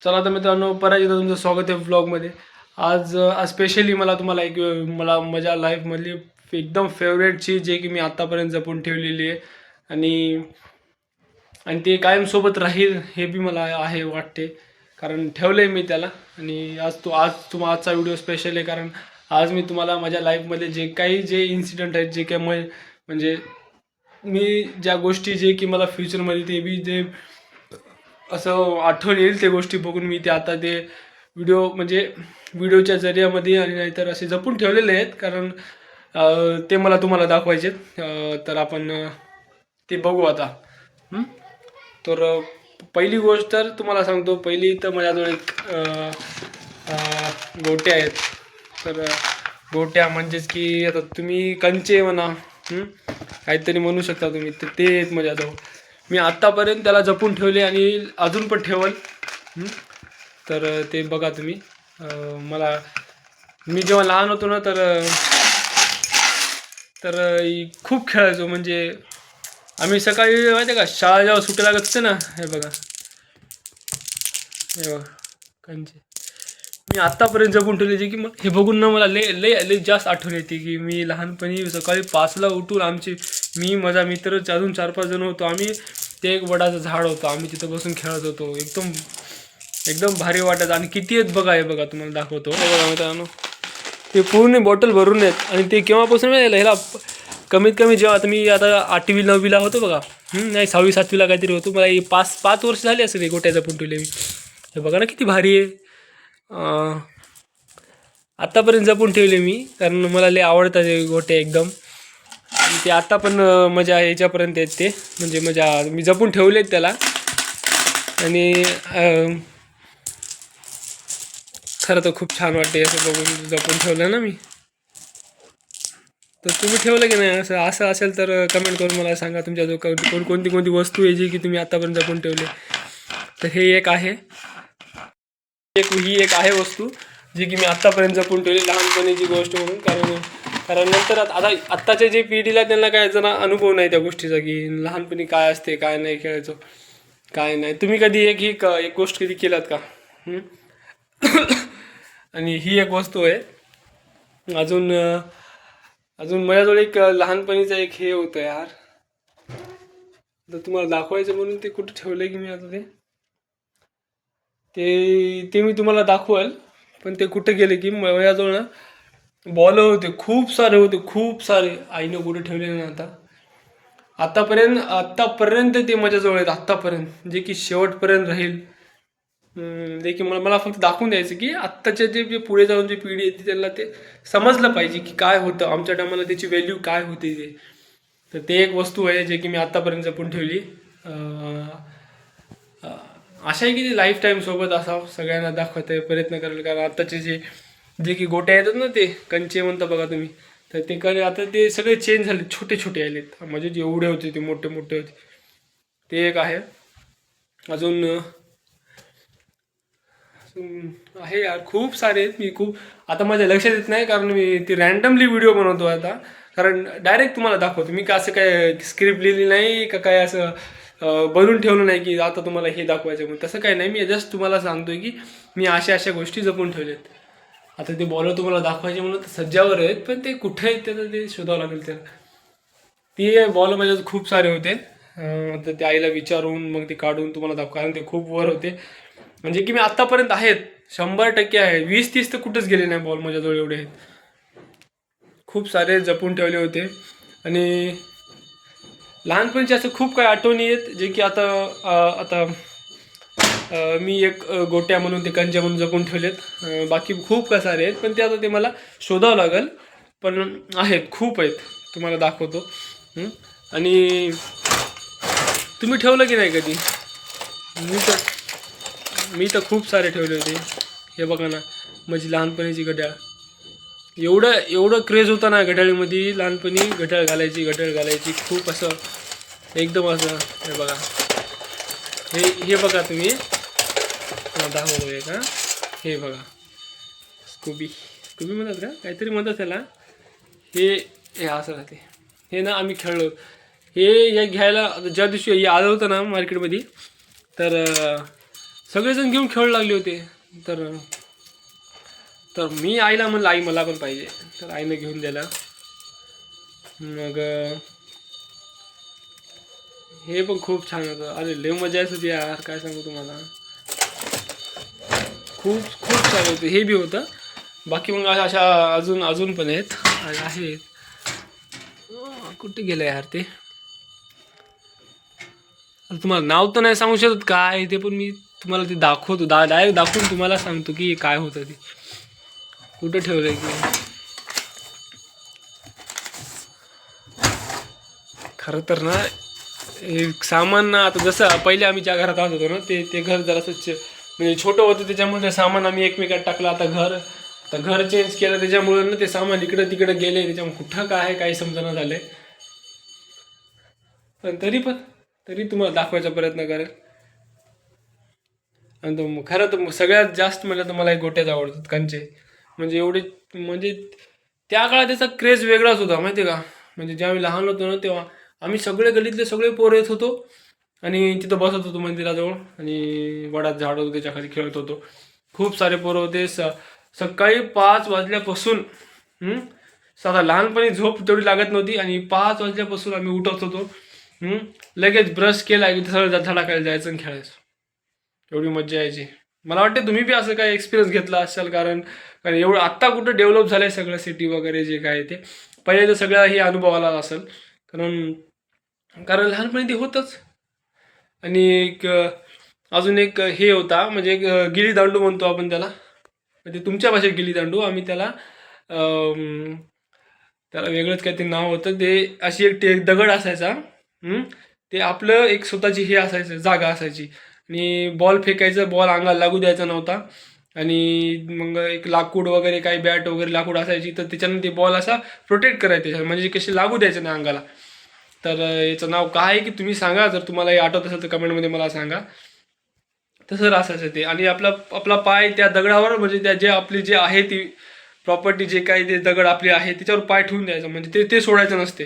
चला तर मित्रांनो, परत एकदा तुमचं स्वागत आहे व्लॉगमध्ये. आज स्पेशली मला तुम्हाला मला माझ्या लाईफमधली एकदम फेवरेट चीज जे की मी आत्तापर्यंत जपून ठेवलेली आहे आणि आणि ते कायमसोबत राहील हे बी मला आहे वाटते, कारण ठेवलं आहे मी त्याला. आणि आजचा व्हिडिओ स्पेशल आहे, कारण आज मी तुम्हाला माझ्या लाईफमध्ये जे इन्सिडेंट आहेत, जे काही म्हणजे मी ज्या गोष्टी जे की मला फ्युचरमध्ये ते बी जे असं आठवण येईल त्या गोष्टी बघून मी ते आता ते व्हिडिओच्या जरियामध्ये आणि नाहीतर असे जपून ठेवलेले आहेत, कारण ते मला तुम्हाला दाखवायचे. तर आपण ते बघू आता. तर पहिली गोष्ट तर तुम्हाला सांगतो. पहिली तर माझ्याजवळ एक गोट्या आहेत. तर गोट्या म्हणजेच की आता तुम्ही कंचे म्हणा, काहीतरी म्हणू शकता तुम्ही, तर ते आहेत माझ्याजवळ. मी आत्तापर्यंत त्याला जपून ठेवले आणि अजून पण ठेवल. तर ते बघा तुम्ही. मी जेव्हा लहान होतो ना, तर खूप खेळायचो. म्हणजे आम्ही सकाळी माहिती आहे का, शाळा जेव्हा सुट्टी लागत असते ना, हे बघा कंचे मी आत्तापर्यंत जपून ठेवले, जे की हे बघून ना मला लय लय लय जास्त आठवण येते की मी लहानपणी सकाळी 5ला उठून मी माझा मित्र अजून 4-5 जण होतो. आम्ही ते एक वडाचं झाड होतं, आम्ही तिथं बसून खेळत होतो. एकदम एकदम भारी वाटायचं. आणि किती आहेत बघा, हे बघा तुम्हाला दाखवतो. हे बघा मित्रांनो, ते पूर्ण बॉटल भरून आहेत. आणि ते केव्हापासून ह्याला कमीत कमी जेव्हा मी आता 8वी 9वीला होतो बघा, नाही 6वी 7वीला काहीतरी होतो. मला 5 वर्ष झाली असेल गोट्या जपून ठेवले मी. हे बघा ना किती भारी आहे. आत्तापर्यंत जपून ठेवले मी, कारण मला लय आवडतात हे गोटे एकदम. ते आत्ता पण माझ्या ह्याच्यापर्यंत आहेत ते, म्हणजे मी जपून ठेवलेत त्याला. आणि खरं तर खूप छान वाटते असं बघून, जपून ठेवलं ना मी. तर तुम्ही ठेवलं की नाही असं असेल तर कमेंट करून मला सांगा, तुमच्या कोणती वस्तू आहे जी की तुम्ही आत्तापर्यंत जपून ठेवली. तर ही एक आहे वस्तू जी की मी आत्तापर्यंत जपून ठेवली, लहानपणीची गोष्ट म्हणून. कारण नंतर आत्ताच्या जे पिढीला त्यांना काय जरा अनुभव नाही त्या गोष्टीचा, की लहानपणी काय असते, काय नाही खेळायचो, काय नाही. तुम्ही कधी एक गोष्ट कधी केलात का? आणि ही एक वस्तू आहे. अजून माझ्याजवळ एक लहानपणीचं एक हे होतं यार, तर तुम्हाला दाखवायचं म्हणून ते कुठं ठेवलं की मी आता ते मी तुम्हाला दाखवाल. पण ते कुठे गेले की माझ्याजवळ ना बॉल होते, खूप सारे. आईनं कुठे ठेवले ना आतापर्यंत ते माझ्याजवळ आहेत आत्तापर्यंत, जे की शेवटपर्यंत राहील. जे की मला फक्त दाखवून द्यायचं की आत्ताच्या जे पुढे जाऊन जी पिढी येते त्यांना ते समजलं पाहिजे की काय होतं आमच्या टायमाला, त्याची व्हॅल्यू काय होती ते. तर ते एक वस्तू आहे जे की मी आत्तापर्यंत जपून ठेवली. अशा आहे की ते लाईफ टाईम सोबत असावं, सगळ्यांना दाखवता प्रयत्न करायला. कारण आत्ताचे जे की गोट्या येतात ना, ते कंचे म्हणता बघा तुम्ही, तर ते आता ते सगळे चेंज झाले, छोटे छोटे आलेत. म्हणजे जे एवढे होते ते मोठे होते. ते एक आहे. अजून आहे यार, खूप सारे आहेत. मी आता माझ्या लक्षात येत नाही, कारण मी ते रॅन्डमली व्हिडिओ बनवतो आता. कारण डायरेक्ट तुम्हाला दाखवतो मी, का असं काय स्क्रिप्ट लिहिली नाही का काय असं बनवून ठेवलं नाही की आता तुम्हाला हे दाखवायचं म्हणून. तसं काही नाही, मी जस्ट तुम्हाला सांगतोय की मी अशा गोष्टी जपून ठेवल्यात. आता ते बॉलर तुम्हाला दाखवायचे म्हणून सज्जावर आहेत, पण ते कुठे आहेत त्याचं ते शोधावं लागेल त्याला. ते बॉल माझ्यात खूप सारे होते. तर ते आईला विचारून मग ते काढून तुम्हाला दाखव, कारण ते खूप वर होते. म्हणजे की मी आत्तापर्यंत आहेत 100% आहे. 20-30 तर कुठंच गेले नाही बॉल माझ्याजवळ, एवढे आहेत. खूप सारे जपून ठेवले होते. आणि लहानपणीचे असं खूप काही आठवणी आहेत, जे की आता मी एक गोट्या म्हणून ते कंच्या म्हणून जपून ठेवलेत. बाकी खूप काय सारे आहेत, पण ते आता ते मला शोधावं लागेल. पण आहेत, खूप आहेत, तुम्हाला दाखवतो. आणि तुम्ही ठेवलं की नाही कधी? मी तर खूप सारे ठेवले होते. हे बघा ना, माझी लहानपणीची घड्याळ. एवढं क्रेज होता ना घड्याळीमध्ये. लहानपणी घड्याळ घालायची खूप असं, एकदम असं. हे बघा, हे बघा तुम्ही, दाखवतो एक. हे बघा, स्कूबी म्हणतात का, काहीतरी म्हणतात त्याला. हे असं राहते. हे ना आम्ही खेळलो. हे घ्यायला ज्या दिवशी हे आलं होतं ना मार्केटमध्ये, तर सगळेजण घेऊन खेळू लागले होते. तर तर मी आईला म्हणलं आई मला पण पाहिजे. तर आईने घेऊन दिला. मग हे पण खूप छान होतं. अरे लय मजा येत होती यार, काय सांगू तुम्हाला. खूप खूप छान होतं. हे बी होतं. बाकी मग अशा अजून अजून पण आहेत. कुठे गेलं यार ते. तुम्हाला नाव तर नाही सांगू शकत काय ते, पण मी तुम्हाला ते दाखवतो. डायरेक्ट दाखवून तुम्हाला सांगतो की काय होतं ते, कुठं ठेवलंय की. खरं तर ना हे सामान ना, आता जसं पहिले आम्ही ज्या घरात राहत होतो ना, ते घर जरासं म्हणजे छोटं होतं, त्याच्यामुळे ते सामान आम्ही एकमेकात टाकलं. आता घर चेंज केलं, त्याच्यामुळे ना ते सामान इकडं तिकडं गेले. त्याच्यामुळे कुठं काय आहे काही समजणं झालंय. पण तरी तुम्हाला दाखवायचा प्रयत्न करेल. आणि तो खरं तर सगळ्यात जास्त म्हणलं तर मला एक गोट्याच आवडतात कंचे. म्हणजे एवढे, म्हणजे त्या काळात त्याचा क्रेज वेगळाच होता माहिती आहे का. म्हणजे ज्यावेळी लहान होतो ना, तेव्हा आम्ही सगळे गल्लीतले सगळे पोरं येत होतो आणि तिथं बसत होतो मंदिराजवळ आणि वडात झाड होतं त्याच्या खाली खेळत होतो. खूप सारे पोरं होते. सकाळी 5 वाजल्यापासून साधा लहानपणी झोप तेवढी लागत नव्हती आणि 5 वाजल्यापासून आम्ही उठत होतो. हम्म, लगेच ब्रश केला की सरळ झाडाखाली जायचं आणि खेळायचं. एवढी मज्जा यायची. मला वाटतं तुम्ही बी असं काही एक्सपिरियन्स घेतला असाल, कारण कारण एवढं आत्ता कुठं डेव्हलप झालंय सगळं सिटी वगैरे जे काय ते. पहिले तर सगळं हे अनुभव आला असेल, कारण कारण लहानपणी ते होतंच. आणि अजून एक हे होता, म्हणजे एक गिली दांडू म्हणतो आपण त्याला. म्हणजे तुमच्या भाषेत गिली दांडू, आम्ही त्याला त्याला वेगळंच काहीतरी नाव होतं. ते अशी एक दगड असायचा. ते आपलं एक स्वतःची हे असायचं, जागा असायची. आणि बॉल फेकायचं, बॉल अंगाला लागू द्यायचा नव्हता. आणि मग एक लाकूड वगैरे काही बॅट वगैरे लाकूड असायची, तर त्याच्यानं ते बॉल असा प्रोटेक्ट करायचं, म्हणजे कशी लागू द्यायचं नाही अंगाला. तर याचं नाव काय आहे की तुम्ही सांगा, जर तुम्हाला हे आठवत असेल तर कमेंटमध्ये मला सांगा. तसं असायचं ते. आणि आपला आपला पाय त्या दगडावर, म्हणजे त्या जे आपली जे आहे ती प्रॉपर्टी, जे काही ते दगड आपली आहे त्याच्यावर पाय ठेवून द्यायचं, म्हणजे ते ते सोडायचं नसते.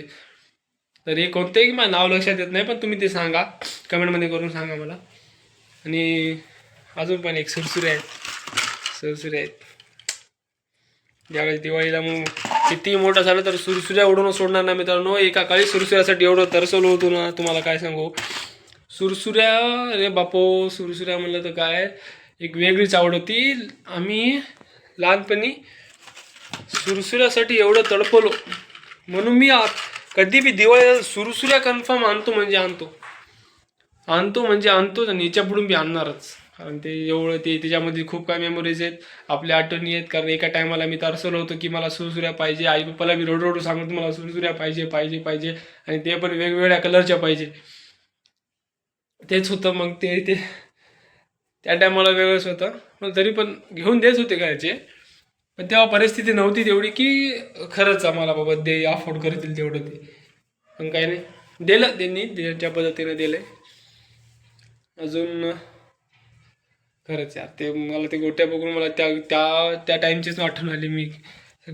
तर हे कोणतंही माझं नाव लक्षात येत नाही, पण तुम्ही ते सांगा, कमेंटमध्ये करून सांगा मला. आणि अजून पण एक सुरसुरे आहेत. ज्यावेळेस दिवाळीला मग किती मोठं झालं तर सुरसुऱ्या उडवून सोडणार नाही मित्रांनो. एका काळी सुरसुऱ्यासाठी एवढं तरसवलं होतो ना, तुम्हाला काय सांगू. सुरसुऱ्या, अरे बापो, सुरसुऱ्या म्हणलं तर काय एक वेगळीच आवड होती. आम्ही लहानपणी सुरसुऱ्यासाठी एवढं तडपलो, म्हणून मी कधी बी दिवाळीला सुरसुऱ्या कन्फर्म आणतोच. आणि याच्या पुढून बी आणणारच, कारण ते एवढं ते त्याच्यामध्ये खूप काय मेमोरीज आहेत, आपल्या आठवणी आहेत. कारण एका टायमाला मी तरसलो होतो की मला सुरसुऱ्या पाहिजे. आई पप्पाला मी रोड सांगत मला सुरसुऱ्या पाहिजे पाहिजे पाहिजे, आणि ते पण वेगवेगळ्या कलरच्या पाहिजे. तेच होतं. मग ते ते त्या टायमाला वेगळंच होतं, पण तरी पण घेऊन देत होते घरचे. पण तेव्हा परिस्थिती नव्हती तेवढी की खरंच आम्हाला बाबा दे अफोर्ड करतील तेवढं ते. पण काही नाही, दिलं त्यांनी ज्या पद्धतीने दिलंय. अजून खरंच यार, ते मला ते गोट्या बघून मला त्या त्या त्या टाईमचीच आठवण आली. मी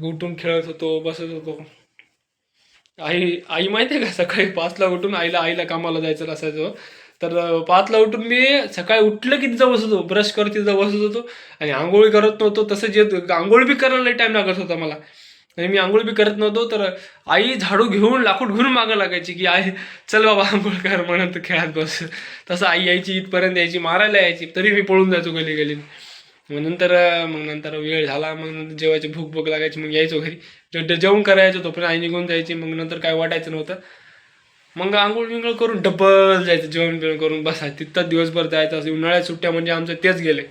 उठून खेळत होतो, बसत होतो. आई आई माहिती आहे का, सकाळी 5ला उठून आईला कामाला जायचं असायचं. तर 5ला उठून मी सकाळी उठलं की तिथं बसत होतो, ब्रश करत तिथं बसत होतो. आणि आंघोळी करत नव्हतो, तसंच येत आंघोळी बी करायला टाईम लागत होता मला. आणि मी आंघोळ बी करत नव्हतो, तर आई झाडू घेऊन लाकूड घेऊन मागं लागायची की आई चल बाबा आंघोळ कर, म्हणत खेळत बस. तसं आई यायची, इथपर्यंत यायची, मारायला यायची, तरी मी पळून जायचो गली गलीत. मग नंतर वेळ झाला, मग नंतर जेवायची भूक लागायची, मग यायचो घरी. जेवण करायचो तो पण आई निघून जायची. मग नंतर काय वाटायचं नव्हतं. मग आंघोळ विंघोळ करून डबल जायचं, जेवण बिवण करून बसायचं तिथं दिवसभर जायचं. असं उन्हाळ्यात सुट्ट्या म्हणजे आमचं तेच गेले.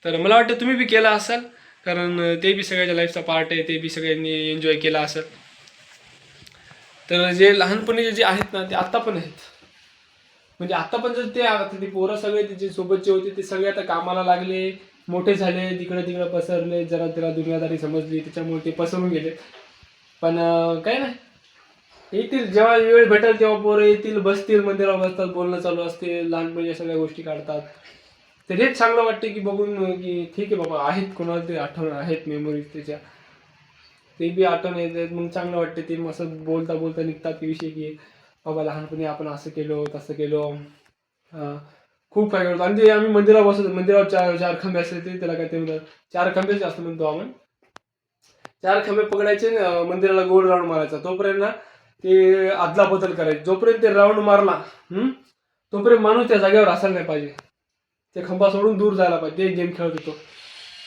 तर मला वाटतं तुम्ही बी केला असाल, कारण ते बी सगळ्याच्या लाईफचा पार्ट आहे, ते बी सगळ्यांनी एन्जॉय केला असेल. तर जे लहानपणी जे आहेत ना, ते आत्ता पण आहेत. म्हणजे आता पण जर ते पोरं सगळे जे सोबतचे होते ते सगळे आता कामाला लागले, मोठे झाले, तिकडे तिकडे पसरले. जरा त्याला दुनियादारी समजली, त्याच्यामुळे ते पसरून गेले. पण काय नाही, येतील जेव्हा वेळ भेटेल तेव्हा पोरं येतील, बसतील, मंदिरावर बसतात, बोलणं चालू असते, लहानपणी सगळ्या गोष्टी काढतात. तर हेच चांगलं वाटते की बघून की ठीक आहे बाबा, आहेत कोणाला तरी आठवण आहेत, मेमोरीज त्याच्या, ते बी आठवण येतात. मग चांगलं वाटते ते असं बोलता बोलता निघतात ते विषय की बाबा लहानपणी आपण असं केलो तसं केलो. खूप काय करतो. आणि ते आम्ही मंदिरावर बसतो, मंदिरावर चार खंबे असते ते, त्याला काय ते म्हणतात, 4 खंबेच असं म्हणतो आपण. 4 खंबे पकडायचे, मंदिराला गोल राऊंड मारायचा. तोपर्यंत ना ते आदला बदल करायचे. जोपर्यंत ते राऊंड मारला तोपर्यंत माणूस त्या जागेवर असायला नाही पाहिजे, ते खंबा सोडून दूर जायला पाहिजे. ते गेम खेळत होतो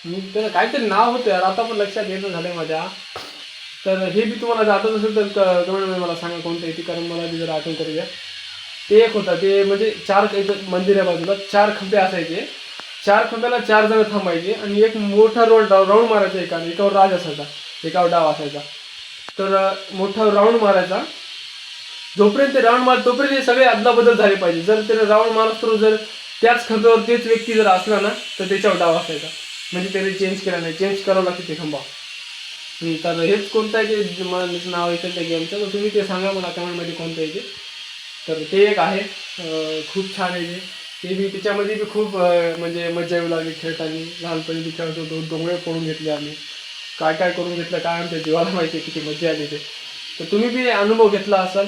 मी. त्याला काहीतरी नाव होतं यार, आता पण लक्षात येणं झालंय माझ्या. तर हे बी तुम्हाला जातच असेल तर कमेंटमध्ये मला सांगा कोणतं आहे ते, कारण मला बी जरा आठवण करू द्या. ते एक होता, ते म्हणजे 4 मंदिर आहे बाजूला, 4 खंबे असायचे. 4 खंब्याला 4 जण थांबायचे आणि एक मोठा राऊंड मारायचा. एकावर राज असायचा, एकावर डाव असायचा. तर मोठा राऊंड मारायचा. जोपर्यंत ते राऊंड मार तोपर्यंत हे सगळे अदलाबदल झाले पाहिजे. जर त्याने राऊंड मारतो, जर त्याच खंब्यावर तेच व्यक्ती जर असला ना तर त्याच्यावर डाव असायचा. म्हणजे त्याने चेंज केला नाही, चेंज करावं लागते ते खंबा. तर हेच कोणतं आहे ते मला नाव येतं त्या गेमचं, तर तुम्ही ते सांगा मला कमेंटमध्ये कोणतं आहे ते. तर ते एक आहे, खूप छान आहे ते बी. त्याच्यामध्ये बी खूप म्हणजे मजा येऊ लागली खेळताना. लहानपणी बी खेळत होतो, डोंगळे फोडून घेतले आम्ही, काय काय करून घेतलं काय आमच्या जीवाला माहिती आहे, किती मजा आली ते. तर तुम्ही बी अनुभव घेतला असाल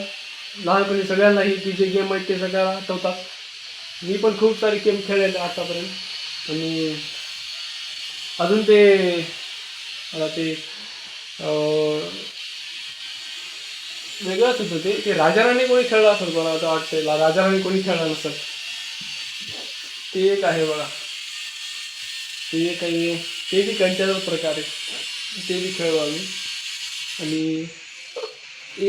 लहानपणी. सगळ्यांनाही ती जे गेम आहेत ते सगळ्याला आठवतात. मी पण खूप सारे गेम खेळले आतापर्यंत. आणि अजून ते मला ते वेगळंच होतं ते राजाराणी कोणी खेळलं असेल, मला आता वाटतं राजाराणी कोणी खेळलं नसेल. ते एक आहे बघा, ते काही ते बी कंच्याचा प्रकारे ते बी खेळलो आम्ही. आणि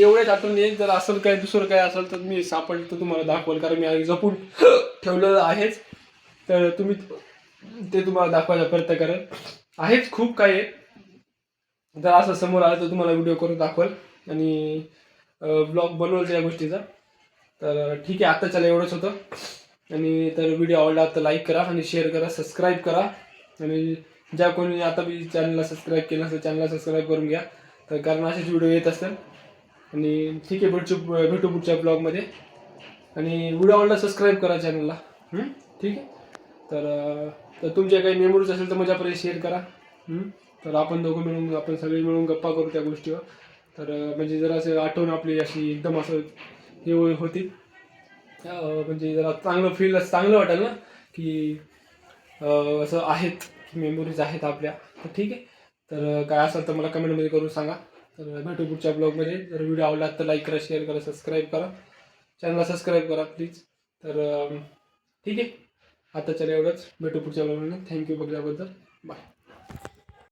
एवढेच आठवण येईल. जर असेल काय दुसरं काय असेल तर मी सापडलं तर तुम्हाला दाखवाल, कारण मी आधी जपून ठेवलेलं आहेच. तर तुम्ही ते तुम्हाला दाखवायचा प्रयत्न करेल. आहेच खूप काही आहे. जर असं समोर आलं तर तुम्हाला व्हिडिओ करून दाखवाल आणि ब्लॉग बनवलं त्या गोष्टीचा. तर ठीक आहे, आत्ताच्याला एवढंच होतं. आणि तर व्हिडिओ आवडला तर लाईक करा आणि शेअर करा, सबस्क्राईब करा. आणि ज्या कोणी आता बी चॅनलला सबस्क्राईब केलं असेल चॅनलला सबस्क्राईब करून घ्या, तर कारण असेच व्हिडिओ येत असतात. आणि ठीक आहे, भेटू पुढच्या ब्लॉगमध्ये. आणि व्हिडिओ आवडला सबस्क्राईब करा चॅनलला. ठीक आहे. तर तुमच्या काही मेमोरीज असेल तर माझ्यापर्यंत शेअर करा. तर आपण दोघं मिळून, आपण सगळे मिळून गप्पा करू त्या गोष्टीवर. तर म्हणजे जरा असं आठवण आपली अशी एकदम असं हे होती. म्हणजे जरा चांगलं वाटेल ना, की असं आहेत, मेमोरीज आहेत आपल्या. तर ठीक आहे. तर काय असेल तर मला कमेंटमध्ये करून सांगा. तर भेटू पुढच्या ब्लॉगमध्ये. जर व्हिडिओ आवडला तर लाईक करा, शेअर करा, सबस्क्राईब करा, चॅनलला सबस्क्राईब करा प्लीज. तर ठीक आहे, आता चला एवढंच. भेटू पुढच्या ब्लॉगमध्ये. थँक्यू बघल्याबद्दल. बाय.